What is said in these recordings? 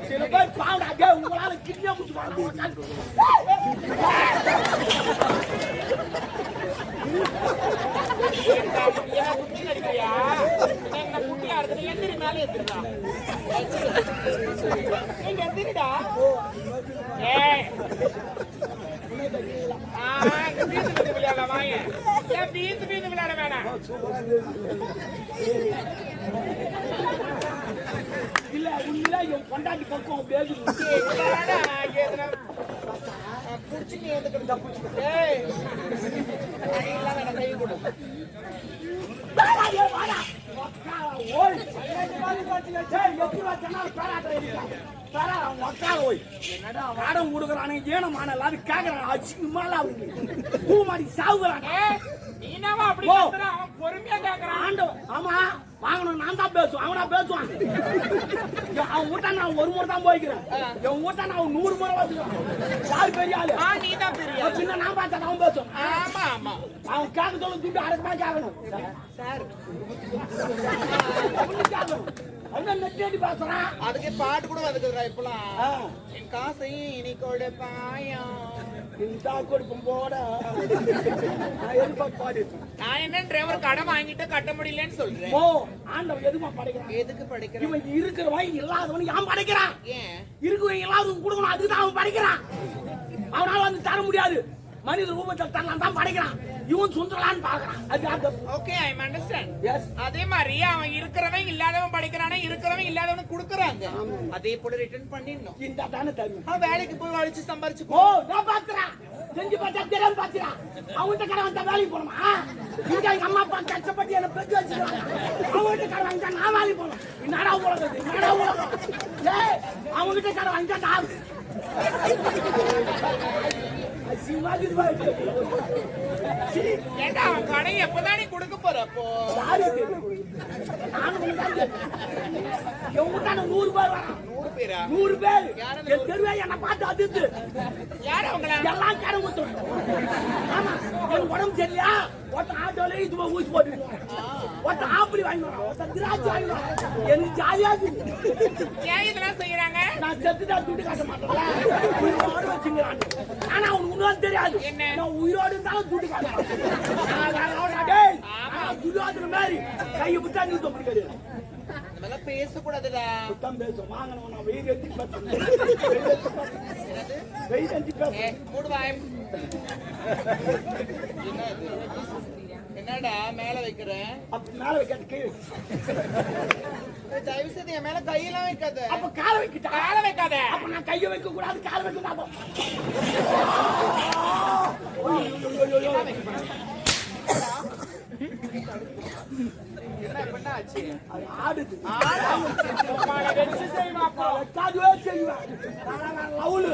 சில பேர் பாவடாங்க உங்களால கிட்னியா முடிச்சுவாங்க. விளையாட வேணாம். இல்ல உண்மையில என் கொண்டாடி பக்கம் பேசி கடன் கொடுக்குறானுங்க ஏனமான எல்லாரும் கேக்குறாங்க அசிங்கமால பூ மாடி சாவுறாங்க. பொறுமையா கேக்குறான் ஆண்டவன். ஆமா வாங்கணும் நான் தான் பேசுவேன் அவனா பேசுவான். அவன் வீட்டா நான் ஒரு முறை தான் போய்க்கிறேன். என் வீட்டா நான் 100 முறை வச்சுக்கிறேன். யாரு பெரிய ஆளு? நீ தான் பெரிய சின்ன நான் பார்த்தா அவன் பேசுவான். ஆமா ஆமா அவன் கேட்க சொல்ல துட்டு அடக்கமா கேட்கணும் சார். அவன் நெட்டி பேசுறான். அதுக்கு பாட்டு கூட வந்துக்குறா இப்பலாம். என் காசை இனி கொடுப்பாயம் கொடுக்கும் போட நான் என்ன டிரைவர் கடன் வாங்கிட்டு கட்ட முடியலன்னு சொல்றேன். ஓ ஆண்டவன் எதுமா படைக்கிறான்? எதுக்கு படைக்கிறான்? இவன் இருக்கிறவன் இல்லாதவன் யான் படைக்கிறான். ஏன் இருக்கிறவன் எல்லாருக்கும் கொடுக்கணும் அதுதான் அவன் படைக்கிறான். அவனால வந்து தர முடியாது. மனித ரூபத்தை தரலாம் தான் படைக்கிறான். இவன் சுந்தரலான்னு பாக்குறான். அது ஓகே ஐ அண்டர்ஸ்டாண்ட். எஸ் அதே மாதிரி அவன் இருக்கிறவன் இல்லாதவன் படைக்கிறானே இருக்கிறவன் இல்லாதவனுக்கு கொடுக்குறாங்க. அதே போல ரிட்டர்ன் பண்ணிடணும். இந்த தானே தருமை. அவன் வேலைக்கு போய் வலிச்சு சம்பாரிச்சு ஓ நான் பாக்குறேன். செஞ்சு பார்த்தா தெரியாம பாத்துறான். அவன்கிட்ட கடை வந்தா வேலைக்கு போனோமா? இங்க எங்க அம்மா அப்பா கஷ்டப்பட்டு என்ன பெற்று வச்சுக்கிறாங்க. அவன்கிட்ட கடை வாங்கிட்டா நான் வேலைக்கு போனோம். என்னடா உலகம் என்னடா உலகம்? ஏய் அவன்கிட்ட கடை வாங்கிட்டா நான் ஏண்டா அவன் கடை எப்பதானே கொடுக்க போறப்போ? என் 100 பேர் வரான். 100 பேரா? 100 பேர். என் தெருவே என்ன பார்த்து அதிர்ந்து. யாரு அவங்கள? எல்லாம் கடை ஊத்தும். ஆமா என் உடம்பு சரியா ஒருத்த ஆட்டோல இது ஊசி போட்டு ஒருத்த ஆப்பிளி வாங்கிடுவான் ஒருத்த திராட்சை வாங்கிடுவான். எனக்கு ஜாலியா ஏன் இதெல்லாம் செய்யறாங்க? நான் செத்துதான் துட்டு காட்ட மாட்டேன் உயிரோடு வச்சுங்கிறான். ஆனா அவனுக்கு இன்னும் தெரியாது என்ன நான் உயிரோடு இருந்தாலும் துட்டு காட்டுறேன். துரியோதன மாதிரி கையை புத்தா நீ தொப்பி கிடையாது. இதெல்லாம் பேசக்கூடாதுடா. புத்தம் பேசும் வாங்கணும். நான் வெயில் எடுத்து பேசுறேன். வெயில் எடுத்து பேசுறேன். மூடுவாய். என்னடா மேல வைக்கிறேன்? அப்ப மேல வைக்காத கீழே. தயவு செய்து என் மேல கையெல்லாம் வைக்காத. அப்ப கால வைக்கிட்டா? கால வைக்காத. அப்ப நான் கையை வைக்க கூடாது கால வைக்க மாட்டோம். என்ன பண்ணாச்சு? அது ஆடுது. வெச்சு செய்வாப்பா. வெச்சாதுவே செய்வேன். நான் லவுலு.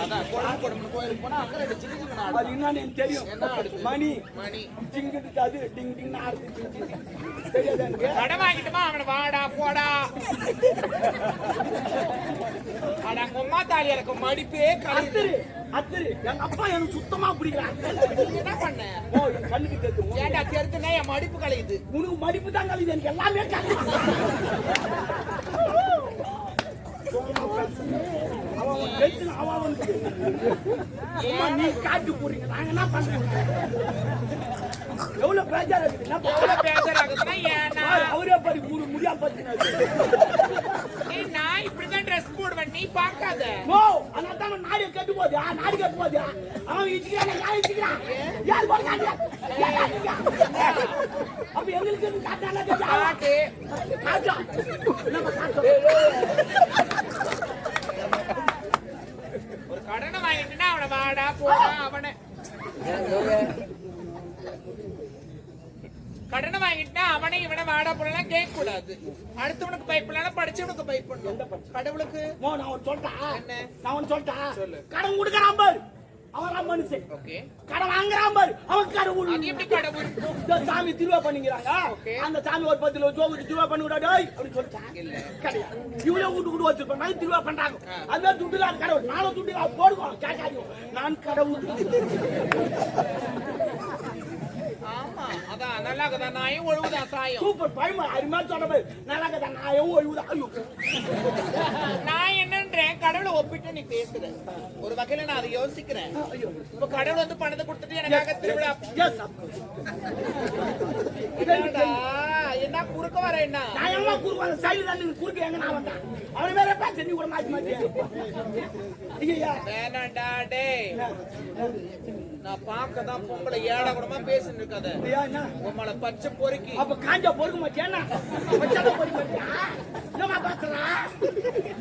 அதான் கோடம்பு கோயிலுக்கு போனா அங்க 2 சின்ன சின்ன ஆடு. அது என்னன்னு எனக்கு தெரியும். என்ன ஆடுது? மணி மணி சிங்கிட்டு அது டிங் டிங் ஆடுது. தெரியாது எனக்கு. கடை வாங்கிட்டுமா அவனை வாடா போடா. அட அம்மா தாலி எனக்கு மடிப்பே கலந்து. அத்திரி எங்க அப்பா எனக்கு சுத்தமா பிடிக்கிறான். என்ன பண்ண? ஓ கண்ணுக்கு தெரியும். ஏன்டா தெரிஞ்சுனா என் மடிப்பு கலையுது. உனக்கு மடிப்பு தான் கலையுது எனக்கு எல்லாமே கலையுது. அவன் பேசுன அவன் நீ காட்டு போறீங்க நாங்க என்ன பண்றோம்? எவ்வளவு பேஜாரா இருக்குன்னா எவ்வளவு பேஜாராகுதுன்னா ஏன்னா அவரே படி முடியா பத்தினாரு. ஏய் நான் இப்படிதான் ட்ரெஸ் போடுவேன் நீ பார்க்காத. ஓ அண்ணா தான் நாடி கட்டு போதா நாடி கட்டு போதா அவன் இச்சிக்கிறானே யார் இச்சிக்கிறான் யார் போற காட்டியா அப்ப எங்களுக்கு காட்டானே காட்டு காட்டா நம்ம காட்டு ஒரு கடனை வாங்கிட்டுனா அவனை வாடா போடா அவனை கடனை வாங்கிட்டா அவனை இவனை வாடா போடலாம் கேட்க கூடாது. அடுத்தவனுக்கு பயப்படலாம் படிச்சவனுக்கு பயப்படணும். கடவுளுக்கு நான் சொல்லிட்டா என்ன நான் சொல்லிட்டா கடன் கொடுக்கறான் பாரு அவன் மனுஷன். ஓகே கடன் வாங்குறான் பாரு அவன் கடவுள். அது எப்படி கடவுள்? சாமி திருவா பண்ணிக்கிறாங்க. அந்த சாமி ஒரு 10 லட்சம் திருவா பண்ணி விடாடா அப்படி சொல்லிட்டா இல்ல கிடையாது. இவ்வளவு வீட்டு கூட வச்சிருப்பாங்க திருவா பண்றாங்க. அந்த துட்டுலாம் கடவுள் நானும் துட்டு போடுவோம் கேட்காதீங்க நான் கடவுள். ஆமா அதான் நல்லா கதா நாயும் ஒழுகுதா சாயம். சூப்பர் பயமா அருமையா சொல்ற மாதிரி நல்லா கதா நாயும் ஒழுகுதா. ஐயோ ஒப்பிட்டு நீ பேசுற ஒரு வகையில நான் அதை யோசிக்கிறேன். இப்ப கடவுள் வந்து பணத்தை கொடுத்துட்டு எனக்காக திருவிழா என்னடா, என்ன குறுக்க வர என்ன நான் எங்க குறுக்க வர சைடுல குறுக்க எங்க நான் வந்தேன் அவன் வேற பேச நீ கூட மாத்தி மாத்தி ஐயா வேணாண்டா டேய், நான் பார்க்கதான் பொம்பளை ஏடா கூடமா பேசிட்டு இருக்காத. என்ன உம்மள பச்சை பொறுக்கி அப்ப காஞ்ச பொறுக்க மாட்டேன்னா பச்சை பொறுக்க மாட்டியா என்னமா பேசுறா?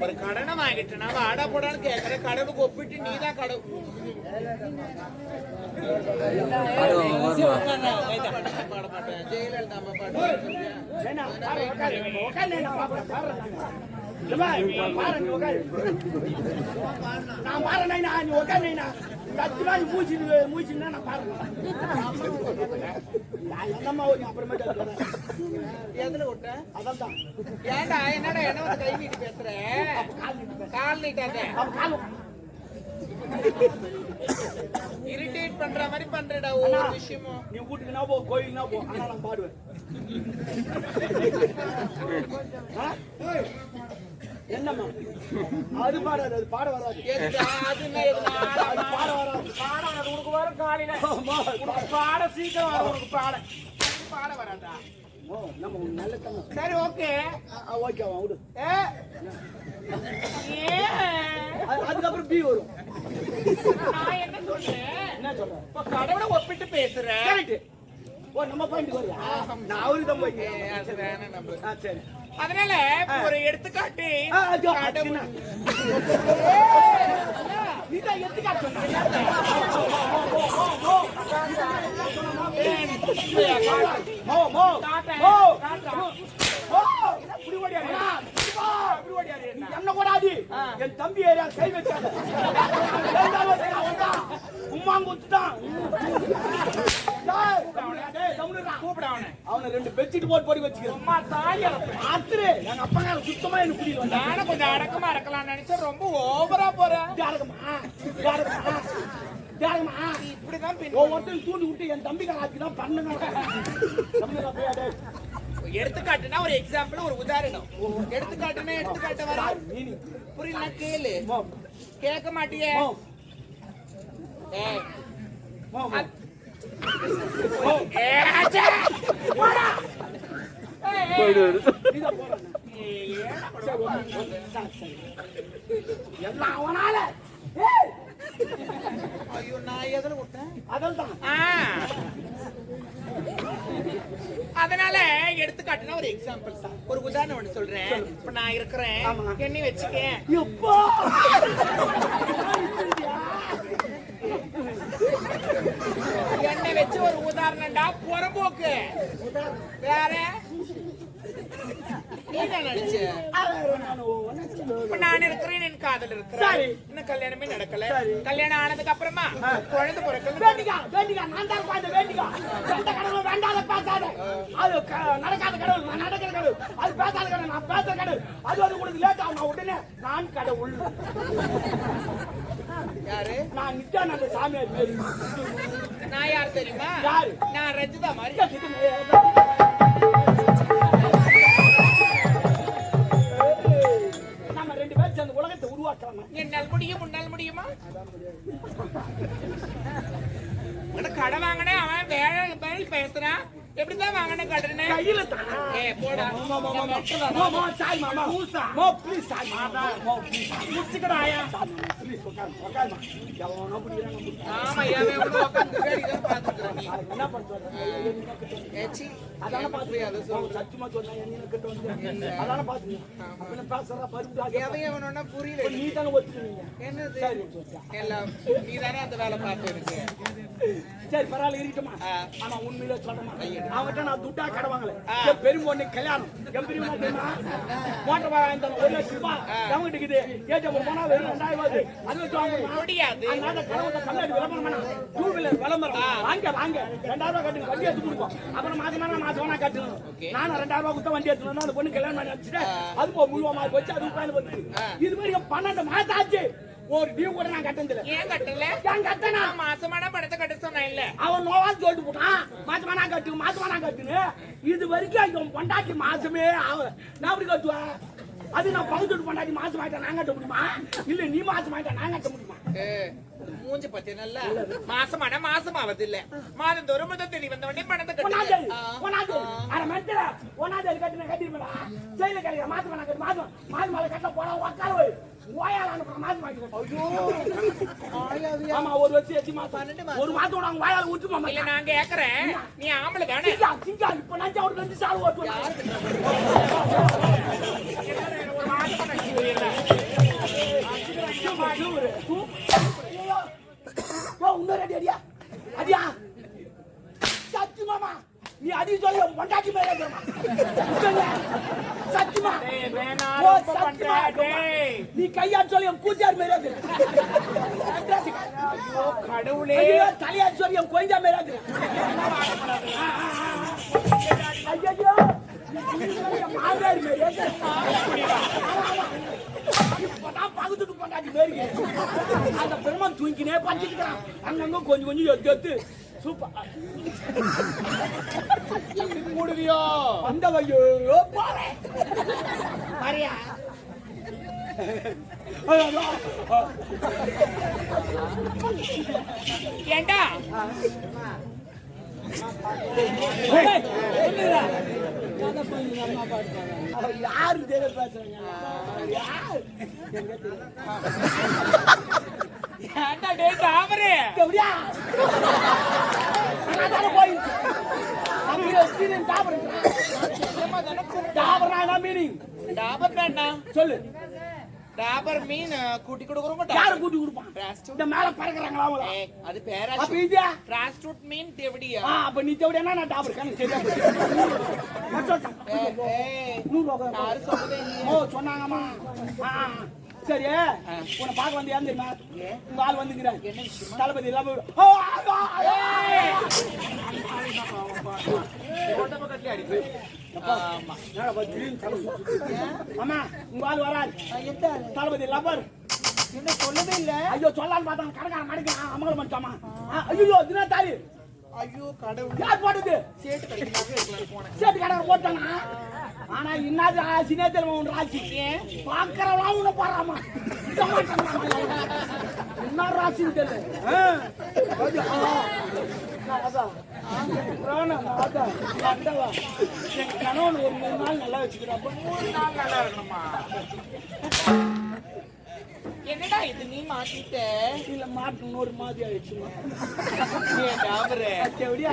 ஒரு கடனை வாங்கிட்டு நான் அடா போடான்னு கேட்கற கடவுளுக்கு ஒப்பிட்டு நீதான் கடவுள் பாட மாட்டேன். ஜெயலலிதா அம்மா பாட்டு என்ன உட்காரு என்ன பாப்பறேன் பாரு நீ உட்காரு நான் பாரு நீ உட்காரு சத்தியமா நீ மூச்சுன்னா நான் பாருங்க என்னம்மா அப்புறமேட்டு எதுல விட்ட அதான் ஏன்டா என்னடா என்ன வந்து கை நீட்டி பேசுற? கால் நீட்டாத இரிட்டேட் பண்ற மாதிரி பண்றடா ஒவ்வொரு விஷயமும். நீ வீட்டுக்குனா போ கோயிலுனா போ ஆனா நான் பாடுவேன். என்னம்மா அது பாடாது அது பாட வராது அது பாட வராது பாட வராது உனக்கு வரும் காலையில பாட சீக்கிரம் வரும் உனக்கு பாட வராதா? நம்ம நல்ல தங்க சரி ஓகே ஓகே விடு அதுக்கப்புறம் பி வரும். நான் என்ன சொல்றேன் என்ன சொல்றேன்? இப்ப கடவுளை ஒப்பிட்டு பேசுறேன். கரெக்ட். ஓ நம்ம பாயிண்ட் வரியா? நான் அவருக்கு தான் போய் அது வேணாம் நம்ம. சரி அதனால ஒரு எடுத்துக்காட்டு கடவுள் நீதான் எடுத்துக்காட்டு சொன்ன என்ன கூடாது என் தம்பி ஏரியா கை வச்சாங்க உமாங்குத்தான் அவனை ரெண்டு பெட்ஷீட் போட்டு வச்சுக்கிறேன். எங்க அப்பா சுத்தமா எனக்கு புரியல. நானும் கொஞ்சம் அடக்கமா இருக்கலாம்னு நினைச்சா ரொம்ப ஓவரா போறேன். இப்படிதான் ஒவ்வொருத்தரும் தூண்டி விட்டு என் தம்பி காட்சிதான் பண்ணுங்க. எடுத்துக்காட்டுனா ஒரு எக்ஸாம்பிள் ஒரு உதாரணம். எடுத்துக்காட்டுனா எடுத்துக்காட்ட வர புரியல கேளு. கேட்க மாட்டியே. எல்லாம் அவனால ஐயோ நான் எதுல விட்டேன்? அதான் அதனால எடுத்துக்காட்டுனா ஒரு எக்ஸாம்பிள் ஒரு உதாரணம் ஒண்ணு சொல்றேன். இப்ப நான் இருக்கிறேன் எண்ணி வச்சுக்கேன். என்னை வச்சு ஒரு உதாரணம்டா புறம்போக்கு. வேற நான் இருக்கிறேன் என் காதல் இருக்கிறேன். இன்னும் கல்யாணமே நடக்கல. கல்யாணம் ஆனதுக்கு அப்புறமா குழந்தை பிறக்கணும். நான் தான் குழந்தை வேண்டிக்கா. எந்த கடவுளும் வேண்டாத பேசாத. அது நடக்காத கடவுள், நான் நடக்கிற கடவுள். அது பேசாத கடவுள், நான் பேசுற கடவுள். அது வந்து உங்களுக்கு லேட் ஆகும். நான் உடனே நான் கடவுள். யாரு? நான் நித்யானந்த சாமியார் பேரு. நான் யார் தெரியுமா? யாரு? நான் ரஜிதா மாதிரி. நம்ம ரெண்டு பேரும் சேர்ந்து உலகத்தை உருவாக்கலாம். என்னால் முடியும், உன்னால் முடியுமா? கடை வாங்கினேன் அவன் வேலை பேசுறான். எப்படிதான் வாங்கின கடனை கையில போடா. ஆமா புரியல. நீ தானே ஒத்துக்கிறீங்க. என்னது எல்லாம் நீ தானே அந்த வேலை பார்த்து இருக்கு. சரி பரவாயில்ல இருக்கட்டுமா. ஆனா உண்மையில சொல்லமா அவன்கிட்ட நான் துட்டா கடை வாங்கல. பெரும் பொண்ணு கல்யாணம் எம்பெரியமா தெரியுமா? மோட்டர் வாங்க 1 லட்சம் ரூபாய் அவங்க இருக்குது. ஏஜம் போனா வெறும் 2000 ரூபாய். அது வச்சு வாங்க முடியாது. அதனால கடவுளை கண்ணாடி விளம்பரம் பண்ணா 2 வீலர் விளம்பரம் வாங்க 2000 ரூபாய் கட்டுங்க வண்டி எடுத்து கொடுப்போம். அப்புறம் மாசம் கட்டணும். நானும் 2000 ரூபாய் கொடுத்தா வண்டி எடுத்துனா அந்த பொண்ணு கல்யாணம் பண்ணி வச்சுட்டு அது முழுவா மாதிரி வச்சு அது பயணம் பண்ணுது. இது மாதிரி 12 மாசம் ஆச்சு. ஒரு டியூ கூட நான் கட்டல. ஏன் கட்டல? ஏன் கட்டனா? மாசமான பணத்தை கட்ட சொன்னா இல்ல. அவன் நோவான்னு சொல்லிட்டு போட்டான். மாசமானா கட்டுன்னு இது வரைக்கும் அவன் பொண்டாட்டி மாசமே ஆகல. நான் அப்படி கட்டுவேன். அது நான் பகுத்து பண்ணாடி மாசம் ஆயிட்டா நான் கட்ட முடியுமா இல்ல நீ மாசம் ஆயிட்டா நான் கட்ட முடியுமா மூஞ்சி பத்தி நல்லா மாசமான மாசம் ஆவது இல்ல மாதம் தோறும் முதல் தேதி வந்த உடனே பணத்தை கட்டிருப்பா ஜெயில கிடைக்கிற மாசம் கட்டு மாசம் மாசம் மேல கட்ட போனா உட்கார போய் வாயால அனுப்புற மாசம் ஆமா ஒரு வருஷம் 8 மாசம் ஒரு மாசம் அவங்க வாயால ஊற்றுமா இல்ல நான் கேக்குறேன் நீ ஆம்பளை தானே இப்ப நான் அவருக்கு 2 சால் ஓட்டுவேன் அடியா அடியா சத்து மாமா நீ அடி சொல்ல மண்டாக்கி மேல சத்தியமா நீ கையா சொல்ல பூஜார் மேல கடவுளே தலையா சொல்ல கொய்தா மேல ஐயோ மாதாரி மேல இப்பதான் பகுத்துட்டு கொண்டாடி மேரி அந்த பெருமான் தூங்கினே பஞ்சிக்கிறான் அங்கங்க கொஞ்சம் கொஞ்சம் எடுத்து சூப்பர் முடிவியோ அந்த வையோ போறேன் மரியா ஏண்டா யாரு தெரிய பேசுறீங்க ஏண்டா டேய் தாமரே எப்படியா நான் போயிடுச்சு அப்படியே ஸ்கிரீன் டாபர் டாபர் நான் மீனிங் டாபர் என்ன சொல்லு டாபர் மீன் கூட்டி கொடுக்குறோம் யாரு கூட்டி கொடுப்பான் இந்த மேல பறக்குறாங்களா அவங்க அது பேரா அப்ப இது பிராஸ்டியூட் மீன் தேவடியா அப்ப நீ தேவடியா நான் டாபர் கணக்கு சரியா யாரு சொல்றதே ஓ சொன்னாங்கம்மா சரி உன்னை பார்க்க வந்து ஏன் தெரியுமா உங்க ஆள் வந்துங்கிற என்ன விஷயம் தளபதி எல்லாம் ஆமா உங்க ஆள் வராது தளபதி லப்பர் என்ன சொல்லவே இல்ல ஐயோ சொல்லான்னு பார்த்தாங்க கடைக்காரன் மடிக்க அமங்கலம் பண்ணிட்டாமா ஐயோ தினா தாலி ஐயோ கடவுள் யார் போட்டது சேட்டு கடைக்கு போனேன் சேட்டு கடைக்காரன் போட்டானா ஆனா இன்னாது சினேத்தல் உன் ராசி பாக்குறவளா உன்னை பாராமா என்ன ராசின்னு தெரியல கணவன் ஒரு 3 நாள் நல்லா வச்சுக்கிறேன் 3 நாள் நல்லா இருக்கணுமா என்னடா இது நீ மாட்டிட்ட இல்ல மாட்டு ஒரு மாதிரி ஆயிடுச்சுமா எப்படியா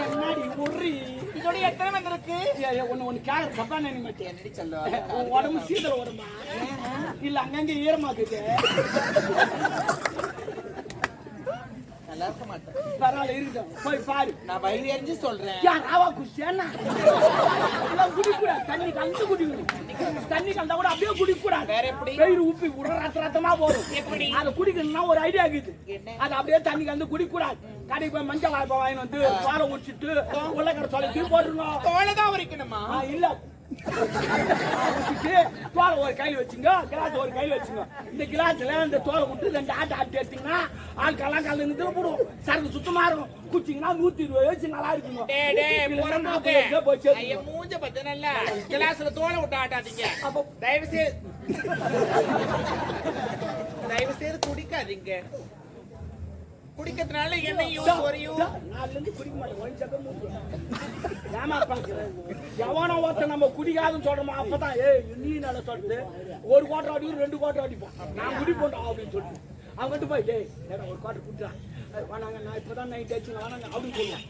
என்னாடி உரி இதோட எத்தனை வந்திருக்கு ஒன்னு கேட்க தப்பா நினைமாட்டேன் என்னடி சொல்ல உடம்பு சீதல் உடம்பா இல்ல அங்கங்க ஈரமாக்குது நல்லா இருக்க மாட்டேன் பரவாயில்ல இருக்கட்டும் போய் பாரு நான் வயிறு எரிஞ்சு சொல்றேன் ராவா குடிச்சேன்னா குடிக்கூடாது தண்ணி கலந்து குடிக்கணும் தண்ணி கலந்தா கூட அப்படியே குடிக்கூடாது வேற எப்படி வயிறு உப்பி கூட ரத்தமா போடும் எப்படி அதை குடிக்கணும்னா ஒரு ஐடியா இருக்குது அது அப்படியே தண்ணி கலந்து குடிக்கூடாது கடைக்கு போய் மஞ்சள் வாய்ப்பா வாங்கி வந்து பாலை உடிச்சிட்டு உள்ள சொல்லி தூக்கி போட்டுருணும் தோலைதான் உரிக்கணுமா இல்ல தோலை ஒரு கையில் வச்சுங்க கிளாஸ் ஒரு கையில் வச்சுங்க இந்த கிளாஸ்ல இந்த தோலை விட்டு 2 ஆட்டு எடுத்தீங்கன்னா ஆட்கெல்லாம் கலந்து நின்று போடும் சரக்கு சுத்தமா இருக்கும் குச்சிங்கன்னா 120 வச்சு நல்லா இருக்குங்க மூஞ்ச பத்த நல்லா கிளாஸ்ல தோலை விட்டு ஆட்டாதீங்க தயவு செய்து குடிக்காதீங்க குடிக்கிறதுனால என்ன யூஸ் வரையும் நாலுல இருந்து குடிக்க மாட்டேன் ஏமா பாக்குறேன் எவனோ ஒருத்தன் நம்ம குடிக்காதுன்னு சொல்றோமா அப்பதான் நீ நல்லா சொல்றது 1 குவார்டர் அடிக்கும் 2 குவார்டர் அடிப்போம் நான் குடிப்போம் அப்படின்னு சொல்லிட்டு அவங்ககிட்ட போய் ஒரு குவார்டர் குடிச்சா வேணாங்க நான் இப்பதான் நைட் ஆச்சு வேணாங்க அப்படின்னு சொல்லுவான்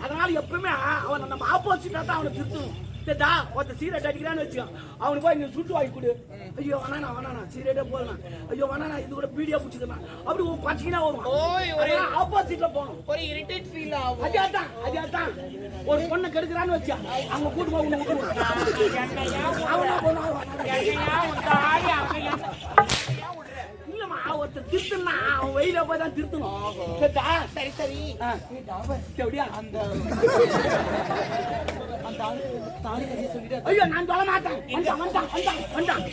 அதனால எப்பவுமே அவன் நம்ம ஆப்போசிட்டா தான் அவனை திருத்தணும் ஒருத்த சீரட் அடிக்கிறான்னு வச்சுக்கோ அவனுக்கு போய் நீ சுட்டு வாங்கி கொடு ஐயோ வேணா சீரட்டே போதும் ஐயோ வேணா இது கூட பீடியா பிடிச்சிக்கலாம் அப்படி பச்சிக்கினா வரும் ஆப்போசிட்ல போகணும் ஒரு இரிட்டேட் ஃபீல் ஆகும் அதான் ஒரு பொண்ணை கெடுக்கிறான்னு வச்சா அவங்க கூட்டு போய் இல்லம்மா ஒருத்தர் திருத்தனா அவன் வெயில போய் தான் திருத்தணும் சரி எப்படியா அந்த ஐயோ நான் சொல்ல மாட்டேன் வந்தான்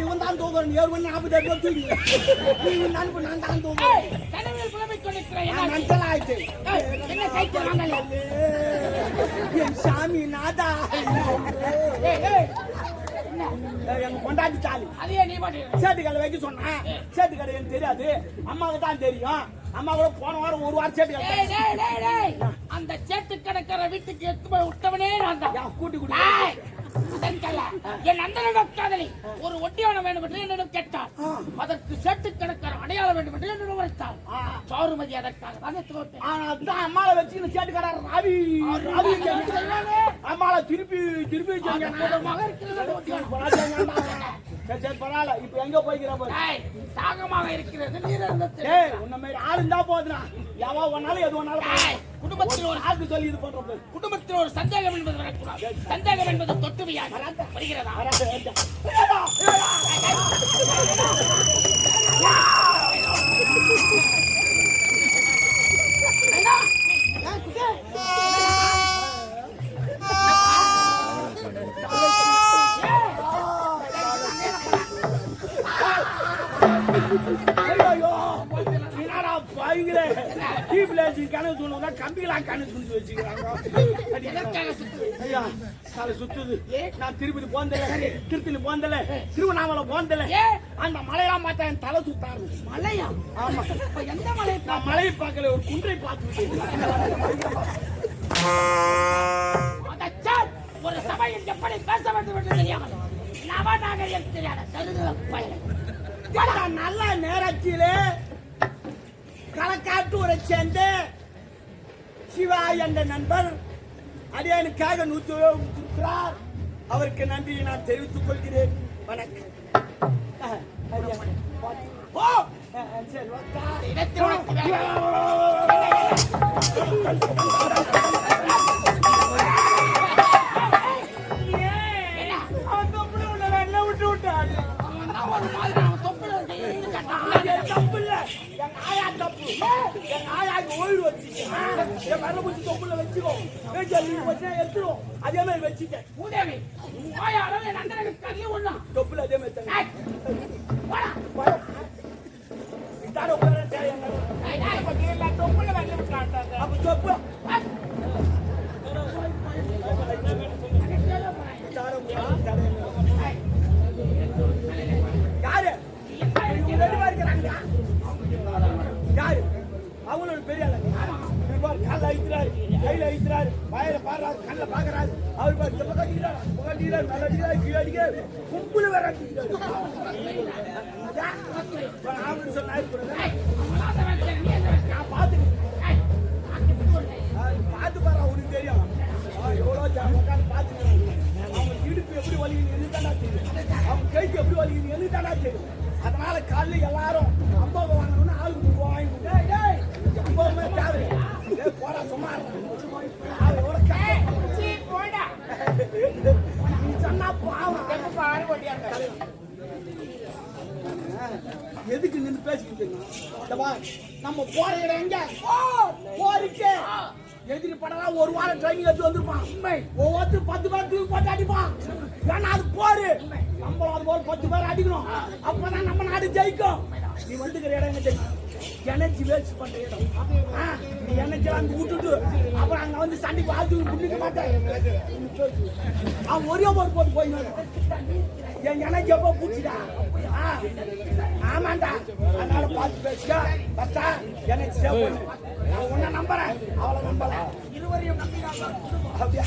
இவன் தான் தூக்குறேன் 7 மணி 40 தூக்கி நான் தான் தூக்குறேன் இருக்கிறேன். என்ன மஞ்சள் ஆயிடுச்சு. என்ன கைத்து வாங்கல? என் சாமி நாதா. எங்க கொண்டாடி சாலி அதையே நீ பாட்டு சேட்டு கடை வைக்க சொன்னேன். சேட்டு கடை எனக்கு தெரியாது, அம்மாவுக்கு தான் தெரியும். அம்மா கூட போன வாரம் ஒரு வாரம் சேட்டு கடை. அந்த சேட்டு கணக்கார வீட்டுக்கு எடுத்து போய் விட்டவனே நான் தான். கூட்டி கூட்டி என் நந்தனிடம் காதலி ஒரு ஒட்டியானம் வேண்டும் என்று என்னிடம் கேட்டார். அதற்கு சேட்டு கணக்கார அடையாளம் வேண்டும் என்று என்னிடம் உரைத்தார். சாருமதி அதற்காக தான் அம்மாவை வச்சு சேட்டு கடை ராவி ராவி அம்மாவை திருப்பி திருப்பி பரவாயில்ல. இப்ப எங்க போய்க்கிற தாகமாக இருக்கிறது நீர் உன்ன மாதிரி ஆளு இருந்தா போதுனா எவா ஒன்னாலும் எது ஒன்னாலும் குடும்பத்தில் ஒரு ஆக்கு சொல்லி இது பண்றது. குடும்பத்தில் ஒரு சந்தேகம் என்பது வரக்கூடாது. சந்தேகம் என்பது தொட்டுவியா வருகிறதா? கம்பிகளா கணக்கு வச்சுக்கிறாங்க. சுத்துது. நான் திருப்பதி போந்தல, திருத்தணி போந்தல, திருவண்ணாமலை போந்தல, அந்த மலையெல்லாம் பார்த்தா என் தலை சுத்தாரு. மலையா? ஆமா. எந்த மலை? நான் மலையை பார்க்கல, ஒரு குன்றை பார்த்து. ஒரு சபையில் எப்படி பேச வேண்டும் என்று தெரியாமல் நவநாகரிகம் தெரியாத நல்ல நேரத்திலே களக்காட்டூரை சேர்ந்த சிவா என்ற நண்பர் அடியானுக்காக 100 ரூபாய் கொடுக்கிறார். அவருக்கு நன்றியை நான் தெரிவித்துக் கொள்கிறேன். வணக்கம். அதே மாதிரி வச்சுட்டேன். தொப்புல அதே மாதிரி யாரு யாரு அவங்களோட பெரிய கால அழிக்கிறாரு, கையில அழிக்கிறாரு, வாயில பாடுறாரு, கண்ணில் பாக்குறாரு. அவரு கும்புல வேற பார்த்து பாரு, அவனுக்கு தெரியும் எவ்வளோ பார்த்து. அவங்க இடுப்பு எப்படி வலிக்குது தானா தெரியும், அவங்க கைக்கு எப்படி வலிக்குது தானா தெரியும். அதனால காலையில் எல்லாரும் அம்மாவை வாங்கணும்னு ஆளுக்கு வாங்கி எப்பவுமே தேவை. போடா சும்மா சொன்னா எதுக்கு நின்று பேசிக்கிட்டு நம்ம போற இடம் எங்க போருக்கு எதிரி படம் ஒரு வாரம் ட்ரைனிங் எடுத்து வந்திருப்பான். ஒவ்வொருத்தரும் 10 பேர் தூக்கி போட்டு அடிப்பான். ஏன்னா அது போரு. நம்ம அது போல 10 பேர் அடிக்கணும். அப்பதான் நம்ம நாடு ஜெயிக்கும். நீ வந்துக்கிற இடம் என்ன தெரியும்? எனர்ஜி வேஸ்ட் பண்ற இடம். நீ எனர்ஜி அங்க விட்டுட்டு அப்புறம் அங்க வந்து சண்டைக்கு ஆத்து குடிக்க மாட்டேன். அவன் ஒரே ஒரு போட்டு போய் என் எனர்ஜி எப்போ பூச்சிடா. ஆமாண்டா, அதனால பார்த்து பேசுக. பத்தா எனக்கு சேவ் பண்ணு. நான் உன்னை நம்புறேன், அவளை நம்பல. இருவரையும் நம்பி அப்படியா?